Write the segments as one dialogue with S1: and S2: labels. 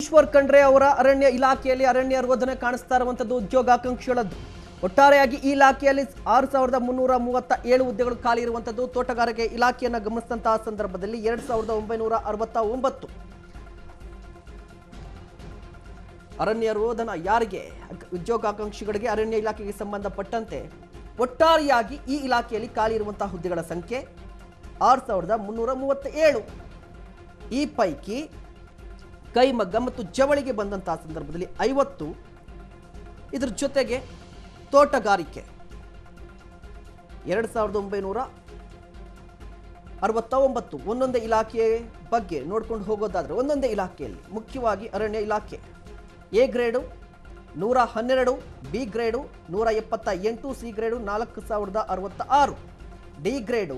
S1: ಈಶ್ವರ್ ಖಂಡ್ರೆ ಅವರ ಅರಣ್ಯ ಇಲಾಖೆಯಲ್ಲಿ ಅರಣ್ಯ ರೋಧನೆ ಕಾಣಿಸ್ತಾ ಇರುವಂತದ್ದು ಉದ್ಯೋಗಾಕಾಂಕ್ಷಿಗಳದ್ದು. ಒಟ್ಟಾರೆಯಾಗಿ ಈ ಇಲಾಖೆಯಲ್ಲಿ 6337 ಹುದ್ದೆಗಳು ಖಾಲಿ ಇರುವಂತದ್ದು. ತೋಟಗಾರಿಕೆ ಇಲಾಖೆಯನ್ನು ಗಮನಿಸಿದಂತಹ ಸಂದರ್ಭದಲ್ಲಿ 2969 ಅರಣ್ಯ ರೋಧನ ಯಾರಿಗೆ, ಉದ್ಯೋಗಾಕಾಂಕ್ಷಿಗಳಿಗೆ ಅರಣ್ಯ ಇಲಾಖೆಗೆ ಸಂಬಂಧಪಟ್ಟಂತೆ ಒಟ್ಟಾರೆಯಾಗಿ ಈ ಇಲಾಖೆಯಲ್ಲಿ ಖಾಲಿ ಇರುವಂತಹ ಹುದ್ದೆಗಳ ಸಂಖ್ಯೆ 6337. ಈ ಪೈಕಿ ಕೈಮಗ್ಗ ಮತ್ತು ಜವಳಿಗೆ ಬಂದಂತಹ ಸಂದರ್ಭದಲ್ಲಿ 50, ಇದರ ಜೊತೆಗೆ ತೋಟಗಾರಿಕೆ 2969. ಒಂದೊಂದೇ ಇಲಾಖೆಯ ಬಗ್ಗೆ ನೋಡ್ಕೊಂಡು ಹೋಗೋದಾದ್ರೆ ಒಂದೊಂದೇ ಇಲಾಖೆಯಲ್ಲಿ ಮುಖ್ಯವಾಗಿ ಅರಣ್ಯ ಇಲಾಖೆ A grade 112, B grade 178, C grade 4066, D grade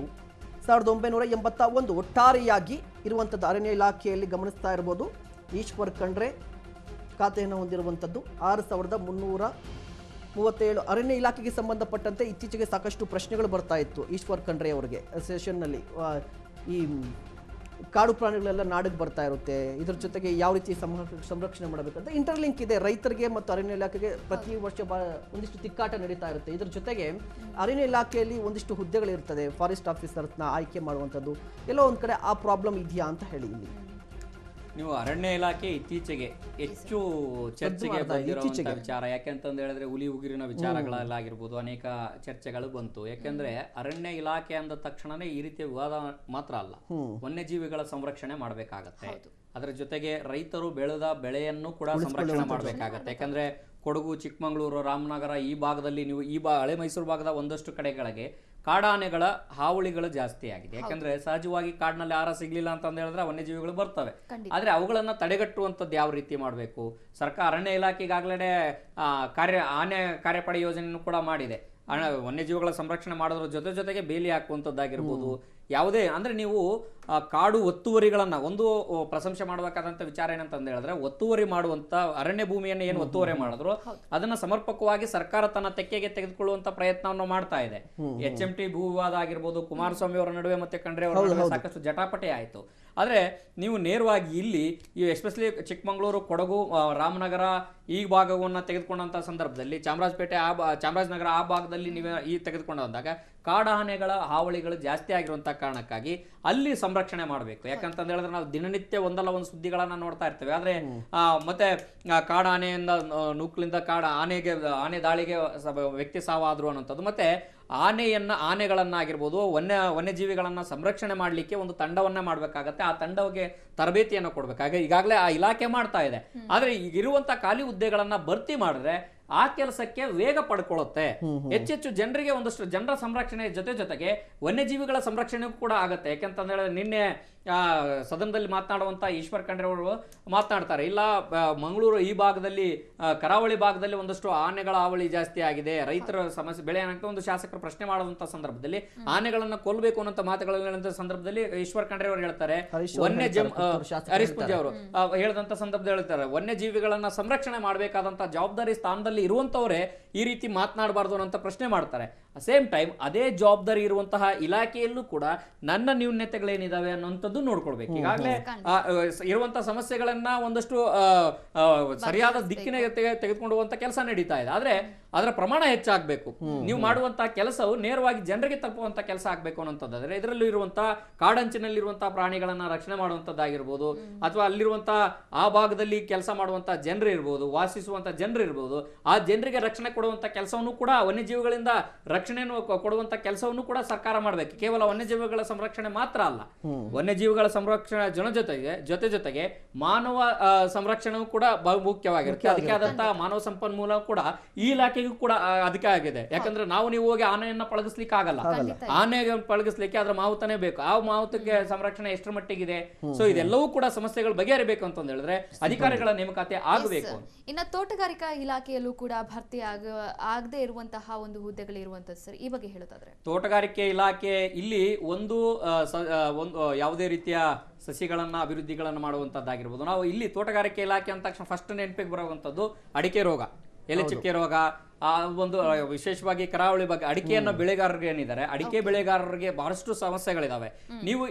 S1: 1981. ಒಟ್ಟಾರೆಯಾಗಿ ಇರುವಂಥದ್ದು ಅರಣ್ಯ ಇಲಾಖೆಯಲ್ಲಿ ಗಮನಿಸ್ತಾ ಇರ್ಬೋದು. ಈಶ್ವರ್ ಖಂಡ್ರೆ ಖಾತೆಯನ್ನು ಹೊಂದಿರುವಂಥದ್ದು 6337. ಅರಣ್ಯ ಇಲಾಖೆಗೆ ಸಂಬಂಧಪಟ್ಟಂತೆ ಇತ್ತೀಚೆಗೆ ಸಾಕಷ್ಟು ಪ್ರಶ್ನೆಗಳು ಬರ್ತಾ ಇತ್ತು ಈಶ್ವರ್ ಖಂಡ್ರೆ ಅವರಿಗೆ ಸೆಷನ್ನಲ್ಲಿ. ಈ ಕಾಡು ಪ್ರಾಣಿಗಳೆಲ್ಲ ನಾಡಿಗೆ ಬರ್ತಾ ಇರುತ್ತೆ, ಇದ್ರ ಜೊತೆಗೆ ಯಾವ ರೀತಿ ಸಂರಕ್ಷಣೆ ಮಾಡಬೇಕಂತ ಇಂಟರ್ಲಿಂಕ್ ಇದೆ ರೈತರಿಗೆ ಮತ್ತು ಅರಣ್ಯ ಇಲಾಖೆಗೆ. ಪ್ರತಿ ವರ್ಷ ಒಂದಿಷ್ಟು ತಿಕ್ಕಾಟ ನಡೀತಾ ಇರುತ್ತೆ. ಇದ್ರ ಜೊತೆಗೆ ಅರಣ್ಯ ಇಲಾಖೆಯಲ್ಲಿ ಒಂದಿಷ್ಟು ಹುದ್ದೆಗಳಿರ್ತದೆ, ಫಾರೆಸ್ಟ್ ಆಫೀಸರ್ಸ್ನ ಆಯ್ಕೆ ಮಾಡುವಂಥದ್ದು. ಎಲ್ಲೋ ಒಂದು ಕಡೆ ಆ ಪ್ರಾಬ್ಲಮ್ ಇದೆಯಾ ಅಂತ ಹೇಳಿ ಇಲ್ಲಿ
S2: ನೀವು ಅರಣ್ಯ ಇಲಾಖೆ ಇತ್ತೀಚೆಗೆ ಹೆಚ್ಚು ಚರ್ಚೆಗೆ ಬಂದಿರುವಂತ ವಿಚಾರ. ಯಾಕೆಂತಂದು ಹೇಳಿದ್ರೆ ಹುಲಿ ಉಗುರಿನ ವಿಚಾರಗಳಲ್ಲಾಗಿರ್ಬೋದು ಅನೇಕ ಚರ್ಚೆಗಳು ಬಂತು. ಯಾಕೆಂದ್ರೆ ಅರಣ್ಯ ಇಲಾಖೆ ಅಂದ ತಕ್ಷಣನೇ ಈ ರೀತಿಯ ವಿವಾದ ಮಾತ್ರ ಅಲ್ಲ, ವನ್ಯಜೀವಿಗಳ ಸಂರಕ್ಷಣೆ ಮಾಡಬೇಕಾಗತ್ತೆ. ಅದರ ಜೊತೆಗೆ ರೈತರು ಬೆಳೆದ ಬೆಳೆಯನ್ನು ಕೂಡ ಸಂರಕ್ಷಣೆ ಮಾಡಬೇಕಾಗತ್ತೆ. ಯಾಕಂದ್ರೆ ಕೊಡಗು, ಚಿಕ್ಕಮಗಳೂರು, ರಾಮನಗರ ಈ ಭಾಗದಲ್ಲಿ ನೀವು ಹಳೆ ಮೈಸೂರು ಭಾಗದ ಒಂದಷ್ಟು ಕಡೆಗಳಿಗೆ ಕಾಡಾನೆಗಳ ಹಾವಳಿಗಳು ಜಾಸ್ತಿ ಆಗಿದೆ. ಯಾಕಂದ್ರೆ ಸಹಜವಾಗಿ ಕಾಡಿನಲ್ಲಿ ಆಹಾರ ಸಿಗ್ಲಿಲ್ಲ ಅಂತ ಹೇಳಿದ್ರೆ ವನ್ಯಜೀವಿಗಳು ಬರ್ತವೆ. ಆದ್ರೆ ಅವುಗಳನ್ನ ತಡೆಗಟ್ಟುವಂಥದ್ದು ಯಾವ ರೀತಿ ಮಾಡಬೇಕು? ಸರ್ಕಾರ ಅರಣ್ಯ ಇಲಾಖೆಗಾಗಲೇ ಆನೆ ಕಾರ್ಯಪಡೆ ಯೋಜನೆಯನ್ನು ಕೂಡ ಮಾಡಿದೆ. ವನ್ಯಜೀವಿಗಳ ಸಂರಕ್ಷಣೆ ಮಾಡೋದ್ರ ಜೊತೆಗೆ ಬೇಲಿ ಹಾಕುವಂಥದ್ದಾಗಿರ್ಬೋದು. ಯಾವುದೇ ಅಂದ್ರೆ ನೀವು ಕಾಡು ಒತ್ತುವರಿಗಳನ್ನ ಒಂದು ಪ್ರಶಂಸೆ ಮಾಡಬೇಕಾದಂತ ವಿಚಾರ ಏನಂತಂದು ಹೇಳಿದ್ರೆ, ಒತ್ತುವರಿ ಮಾಡುವಂತ ಅರಣ್ಯ ಭೂಮಿಯನ್ನು ಏನು ಒತ್ತುವರಿ ಮಾಡಿದ್ರು ಅದನ್ನ ಸಮರ್ಪಕವಾಗಿ ಸರ್ಕಾರ ತನ್ನ ತೆಕ್ಕೆಗೆ ತೆಗೆದುಕೊಳ್ಳುವಂತ ಪ್ರಯತ್ನವನ್ನು ಮಾಡ್ತಾ ಇದೆ. HMT ಭೂ ವಿವಾದ ಆಗಿರ್ಬೋದು, ಕುಮಾರಸ್ವಾಮಿ ಅವರ ನಡುವೆ ಮತ್ತೆ ಖಂಡ್ರೆ ಅವರ ನಡುವೆ ಸಾಕಷ್ಟು ಜಟಾಪಟಿ ಆಯಿತು. ಆದ್ರೆ ನೀವು ನೇರವಾಗಿ ಇಲ್ಲಿ ಎಸ್ಪೆಷಲಿ ಚಿಕ್ಕಮಗಳೂರು, ಕೊಡಗು, ರಾಮನಗರ ಈ ಭಾಗವನ್ನ ತೆಗೆದುಕೊಂಡಂತ ಸಂದರ್ಭದಲ್ಲಿ ಚಾಮರಾಜನಗರ ಆ ಭಾಗದಲ್ಲಿ ನೀವು ಈ ತೆಗೆದುಕೊಂಡು ಬಂದಾಗ ಕಾಡಾನೆಗಳ ಹಾವಳಿಗಳು ಜಾಸ್ತಿ ಆಗಿರುವಂತಹ ಕಾರಣಕ್ಕಾಗಿ ಅಲ್ಲಿ ಸಂರಕ್ಷಣೆ ಮಾಡಬೇಕು. ಯಾಕಂತ ಹೇಳಿದ್ರೆ ನಾವು ದಿನನಿತ್ಯ ಒಂದಲ್ಲ ಒಂದು ಸುದ್ದಿಗಳನ್ನ ನೋಡ್ತಾ ಇರ್ತೇವೆ. ಆದ್ರೆ ಮತ್ತೆ ಕಾಡಾನೆಯಿಂದ ನೂಕ್ಲಿಂದ ಆನೆ ದಾಳಿಗೆ ವ್ಯಕ್ತಿ ಸಾವಾದ್ರು ಅನ್ನೋಂಥದ್ದು, ಮತ್ತೆ ಆನೆಗಳನ್ನಾಗಿರ್ಬೋದು ವನ್ಯಜೀವಿಗಳನ್ನ ಸಂರಕ್ಷಣೆ ಮಾಡಲಿಕ್ಕೆ ಒಂದು ತಂಡವನ್ನ ಮಾಡಬೇಕಾಗತ್ತೆ. ಆ ತಂಡಕ್ಕೆ ತರಬೇತಿಯನ್ನು ಕೊಡ್ಬೇಕಾಗ ಈಗಾಗಲೇ ಆ ಇಲಾಖೆ ಮಾಡ್ತಾ ಇದೆ. ಆದ್ರೆ ಈಗಿರುವಂತ ಖಾಲಿ ಹುದ್ದೆಗಳನ್ನ ಭರ್ತಿ ಮಾಡಿದ್ರೆ ಆ ಕೆಲಸಕ್ಕೆ ವೇಗ ಪಡ್ಕೊಳ್ಳುತ್ತೆ. ಹೆಚ್ಚೆಚ್ಚು ಜನರಿಗೆ ಒಂದಷ್ಟು ಜನರ ಸಂರಕ್ಷಣೆ ಜೊತೆಗೆ ವನ್ಯಜೀವಿಗಳ ಸಂರಕ್ಷಣೆ ಕೂಡ ಆಗತ್ತೆ. ಯಾಕಂತಂದ್ರೆ ನಿನ್ನೆ ಸದನದಲ್ಲಿ ಮಾತನಾಡುವಂತ ಈಶ್ವರ್ ಖಂಡ್ರೆ ಅವರು ಮಾತನಾಡ್ತಾರೆ, ಇಲ್ಲ ಮಂಗಳೂರು ಈ ಭಾಗದಲ್ಲಿ ಕರಾವಳಿ ಭಾಗದಲ್ಲಿ ಒಂದಷ್ಟು ಆನೆಗಳ ಹಾವಳಿ ಜಾಸ್ತಿ ಆಗಿದೆ, ರೈತರ ಸಮಸ್ಯೆ ಬೆಳೆ ಅನ್ನೋ ಒಂದು ಶಾಸಕರು ಪ್ರಶ್ನೆ ಮಾಡುವಂತ ಸಂದರ್ಭದಲ್ಲಿ ಆನೆಗಳನ್ನ ಕೊಲ್ಲಬೇಕು ಅನ್ನೋ ಮಾತುಗಳ ಸಂದರ್ಭದಲ್ಲಿ ಈಶ್ವರ್ ಖಂಡ್ರೆ ಅವರು ಹೇಳ್ತಾರೆ, ಹರೀಶ್ ಪೂಜೆ ಅವರು ಹೇಳಿದಂತ ಸಂದರ್ಭದಲ್ಲಿ ಹೇಳ್ತಾರೆ, ವನ್ಯಜೀವಿಗಳನ್ನ ಸಂರಕ್ಷಣೆ ಮಾಡಬೇಕಾದಂತ ಜವಾಬ್ದಾರಿ ಸ್ಥಾನದಲ್ಲಿ ಇರುವಂತವರೇ ಈ ರೀತಿ ಮಾತನಾಡಬಾರ್ದು ಅಂತ ಪ್ರಶ್ನೆ ಮಾಡ್ತಾರೆ. ಸೇಮ್ ಟೈಮ್ ಅದೇ ಜವಾಬ್ದಾರಿ ಇರುವಂತಹ ಇಲಾಖೆಯಲ್ಲೂ ಕೂಡ ನನ್ನ ನ್ಯೂನ್ಯತೆಗಳೇನಿದಾವೆ ಅನ್ನೋಂಥದ್ದು ನೋಡ್ಕೊಳ್ಬೇಕು. ಈಗಾಗಲೇ ಇರುವಂತಹ ಸಮಸ್ಯೆಗಳನ್ನ ಒಂದಷ್ಟು ಸರಿಯಾದ ದಿಕ್ಕಿನ ತೆಗೆದುಕೊಳ್ಳುವಂತ ಕೆಲಸ ನಡೀತಾ ಇದೆ. ಆದ್ರೆ ಅದರ ಪ್ರಮಾಣ ಹೆಚ್ಚಾಗಬೇಕು. ನೀವು ಮಾಡುವಂತಹ ಕೆಲಸವು ನೇರವಾಗಿ ಜನರಿಗೆ ತಲುಪುವಂತ ಕೆಲಸ ಆಗ್ಬೇಕು ಅನ್ನೋಂಥದ್ದಾದ್ರೆ ಇದರಲ್ಲಿ ಇರುವಂತಹ ಕಾಡಂಚಿನಲ್ಲಿರುವಂತಹ ಪ್ರಾಣಿಗಳನ್ನ ರಕ್ಷಣೆ ಮಾಡುವಂತದ್ದಾಗಿರ್ಬೋದು, ಅಥವಾ ಅಲ್ಲಿರುವಂತಹ ಆ ಭಾಗದಲ್ಲಿ ಕೆಲಸ ಮಾಡುವಂತಹ ಜನರು ಇರ್ಬೋದು, ವಾಸಿಸುವಂತ ಜನರು ಇರ್ಬೋದು, ಆ ಜನರಿಗೆ ರಕ್ಷಣೆ ಕೊಡುವಂತ ಕೆಲಸವನ್ನು ಕೂಡ ವನ್ಯಜೀವಿಗಳಿಂದ ರಕ್ಷಣೆಯನ್ನು ಕೊಡುವಂತ ಕೆಲಸವನ್ನು ಕೂಡ ಸರ್ಕಾರ ಮಾಡಬೇಕು. ಕೇವಲ ವನ್ಯಜೀವಿಗಳ ಸಂರಕ್ಷಣೆ ಮಾತ್ರ ಅಲ್ಲ, ವನ್ಯಜೀವಿಗಳ ಸಂರಕ್ಷಣೆ ಜೊತೆಗೆ ಮಾನವ ಸಂರಕ್ಷಣೆಯೂ ಕೂಡ ಬಹುಮುಖ್ಯವಾಗಿರುತ್ತೆ. ಅದಕ್ಕೆ ಆದಂತಹ ಮಾನವ ಸಂಪನ್ಮೂಲ ಕೂಡ ಈ ಇಲಾಖೆಗೂ ಕೂಡ ಅದಕ್ಕೆ ಆಗಿದೆ. ಯಾಕಂದ್ರೆ ನೀವು ಹೋಗಿ ಆನೆಯನ್ನ ಪಳಗಿಸ್ಲಿಕ್ಕೆ ಆಗಲ್ಲ, ಆನೆಗೆ ಪಳಗಿಸ್ಲಿಕ್ಕೆ ಅದ್ರ ಮಾವುತನೇ ಬೇಕು. ಆ ಮಾವುತಕ್ಕೆ ಸಂರಕ್ಷಣೆ ಎಷ್ಟರ ಮಟ್ಟಿಗಿದೆ? ಸೊ ಇದೆಲ್ಲವೂ ಕೂಡ ಸಮಸ್ಯೆಗಳು ಬಗೆಹರಿಬೇಕು ಅಂತ ಹೇಳಿದ್ರೆ ಅಧಿಕಾರಿಗಳ ನೇಮಕಾತಿ ಆಗಬೇಕು.
S3: ಇನ್ನ ತೋಟಗಾರಿಕಾ ಇಲಾಖೆಯಲ್ಲೂ ಕೂಡ ಭರ್ತಿ ಆಗದೆ ಇರುವಂತಹ ಒಂದು ಹುದ್ದೆಗಳಿರುವಂತದ್ದು ಸರ್, ಈ ಬಗ್ಗೆ ಹೇಳೋದಾದ್ರೆ
S2: ತೋಟಗಾರಿಕೆ ಇಲಾಖೆ ಇಲ್ಲಿ ಒಂದು ಯಾವುದೇ ರೀತಿಯ ಸಸಿಗಳನ್ನ ಅಭಿವೃದ್ಧಿಗಳನ್ನ ಮಾಡುವಂತದ್ದಾಗಿರ್ಬೋದು. ನಾವು ಇಲ್ಲಿ ತೋಟಗಾರಿಕೆ ಇಲಾಖೆ ಅಂತ ತಕ್ಷಣ ಫಸ್ಟ್ ನೆನಪಿಗೆ ಬರುವಂತದ್ದು ಅಡಿಕೆ ರೋಗ, ಎಲೆ ಚುಕ್ಕೆ ರೋಗ, ಒಂದು ವಿಶೇಷವಾಗಿ ಕರಾವಳಿ ಬಗ್ಗೆ ಅಡಿಕೆಯನ್ನು ಬೆಳೆಗಾರರಿಗೆ ಏನಿದ್ದಾರೆ, ಅಡಿಕೆ ಬೆಳೆಗಾರರಿಗೆ ಬಹಳಷ್ಟು ಸಮಸ್ಯೆಗಳಿದಾವೆ. ನೀವು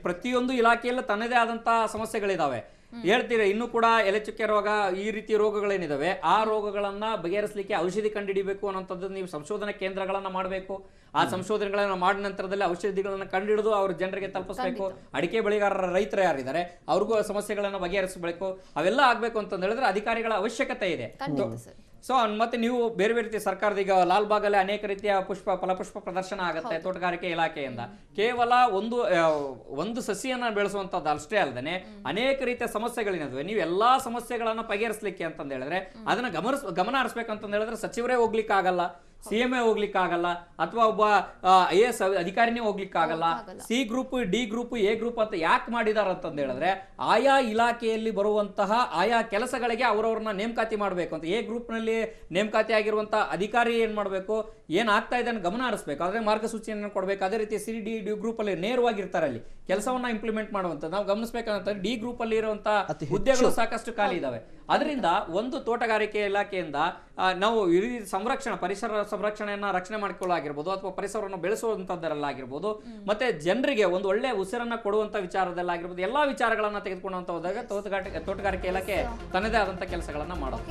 S2: ಪ್ರತಿಯೊಂದು ಇಲಾಖೆಯಲ್ಲೂ ತನ್ನದೇ ಆದಂತಹ ಸಮಸ್ಯೆಗಳಿದಾವೆ. ಹೇಳ್ತೀರಾ ಇನ್ನೂ ಕೂಡ ಎಲೆ ಚುಕ್ಕೆ ರೋಗ ಈ ರೀತಿ ರೋಗಗಳೇನಿದಾವೆ ಆ ರೋಗಗಳನ್ನ ಬಗೆಹರಿಸಲಿಕ್ಕೆ ಔಷಧಿ ಕಂಡುಹಿಡಿಬೇಕು ಅನ್ನೋಂಥದ್ದು ನೀವು ಸಂಶೋಧನಾ ಕೇಂದ್ರಗಳನ್ನ ಮಾಡಬೇಕು. ಆ ಸಂಶೋಧನೆಗಳನ್ನ ಮಾಡಿದ ನಂತರದಲ್ಲಿ ಔಷಧಿಗಳನ್ನ ಕಂಡುಹಿಡಿದು ಅವ್ರ ಜನರಿಗೆ ತಲುಪಿಸಬೇಕು. ಅಡಿಕೆ ಬೆಳೆಗಾರರ ರೈತರು ಯಾರಿದ್ದಾರೆ ಅವ್ರಿಗೂ ಸಮಸ್ಯೆಗಳನ್ನ ಬಗೆಹರಿಸಬೇಕು. ಅವೆಲ್ಲ ಆಗ್ಬೇಕು ಅಂತ ಹೇಳಿದ್ರೆ ಅಧಿಕಾರಿಗಳ ಅವಶ್ಯಕತೆ ಇದೆ. ಸೊ ಮತ್ತೆ ನೀವು ಬೇರೆ ಬೇರೆ ರೀತಿಯ ಸರ್ಕಾರದ ಈಗ ಲಾಲ್ ಬಾಗಲ್ಲಿ ಅನೇಕ ರೀತಿಯ ಫಲಪುಷ್ಪ ಪ್ರದರ್ಶನ ಆಗುತ್ತೆ ತೋಟಗಾರಿಕೆ ಇಲಾಖೆಯಿಂದ. ಕೇವಲ ಒಂದು ಸಸಿಯನ್ನ ಬೆಳೆಸುವಂತದ್ದು ಅಷ್ಟೇ ಅಲ್ಲದೆ ಅನೇಕ ರೀತಿಯ ಸಮಸ್ಯೆಗಳೇನಿವೆ. ನೀವು ಎಲ್ಲಾ ಸಮಸ್ಯೆಗಳನ್ನ ಬಗೆಹರಿಸಲಿಕ್ಕೆ ಅಂತಂದ ಹೇಳಿದ್ರೆ ಅದನ್ನ ಗಮನ ಹರಿಸ್ಬೇಕಂತ ಹೇಳಿದ್ರೆ ಸಚಿವರೇ ಹೋಗ್ಲಿಕ್ಕೆ ಆಗಲ್ಲ, CM ಹೋಗ್ಲಿಕ್ಕೆ ಆಗಲ್ಲ, ಅಥವಾ ಒಬ್ಬ IAS ಅಧಿಕಾರಿನೇ ಹೋಗ್ಲಿಕ್ಕೆ ಆಗಲ್ಲ. C group, D group, A group ಅಂತ ಯಾಕೆ ಮಾಡಿದಾರ ಅಂತಂದ ಹೇಳಿದ್ರೆ ಆಯಾ ಇಲಾಖೆಯಲ್ಲಿ ಬರುವಂತಹ ಆಯಾ ಕೆಲಸಗಳಿಗೆ ಅವರವ್ರನ್ನ ನೇಮಕಾತಿ ಮಾಡಬೇಕು ಅಂತ. A ಗ್ರೂಪ್ ನಲ್ಲಿ ನೇಮಕಾತಿ ಆಗಿರುವಂತ ಅಧಿಕಾರಿ ಏನ್ ಮಾಡಬೇಕು, ಏನ್ ಆಗ್ತಾ ಇದೆ ಗಮನ ಹರಿಸಬೇಕು, ಆದ್ರೆ ಮಾರ್ಗಸೂಚಿಯನ್ನು ಕೊಡಬೇಕು. ಅದೇ ರೀತಿ C, D ಗ್ರೂಪ್ ಅಲ್ಲಿ ನೇರವಾಗಿರ್ತಾರೆ, ಅಲ್ಲಿ ಕೆಲಸವನ್ನ ಇಂಪ್ಲಿಮೆಂಟ್ ಮಾಡುವಂತ ನಾವು ಗಮನಿಸಬೇಕಂತ. D ಗ್ರೂಪ್ ಅಲ್ಲಿ ಇರುವಂತಹ ಹುದ್ದೆಗಳು ಸಾಕಷ್ಟು ಖಾಲಿ ಇದಾವೆ. ಅದರಿಂದ ಒಂದು ತೋಟಗಾರಿಕೆ ಇಲಾಖೆಯಿಂದ ನಾವು ಪರಿಸರ ಸಂರಕ್ಷಣೆಯನ್ನ ರಕ್ಷಣೆ ಮಾಡಿಕೊಳ್ಳಾಗಿರ್ಬೋದು ಅಥವಾ ಪರಿಸರವನ್ನು ಬೆಳೆಸುವಂತದ್ದರಲ್ಲಾಗಿರ್ಬೋದು, ಮತ್ತೆ ಜನರಿಗೆ ಒಂದು ಒಳ್ಳೆ ಉಸಿರನ್ನ ಕೊಡುವಂತ ವಿಚಾರದಲ್ಲಾಗಿರ್ಬೋದು, ಎಲ್ಲಾ ವಿಚಾರಗಳನ್ನ ತೆಗೆದುಕೊಳ್ಳುವಂತ ಹೋದಾಗ ತೋಟಗಾರಿಕೆ ಇಲಾಖೆ ತನ್ನದೇ ಆದಂತ ಕೆಲಸಗಳನ್ನ ಮಾಡೋದು.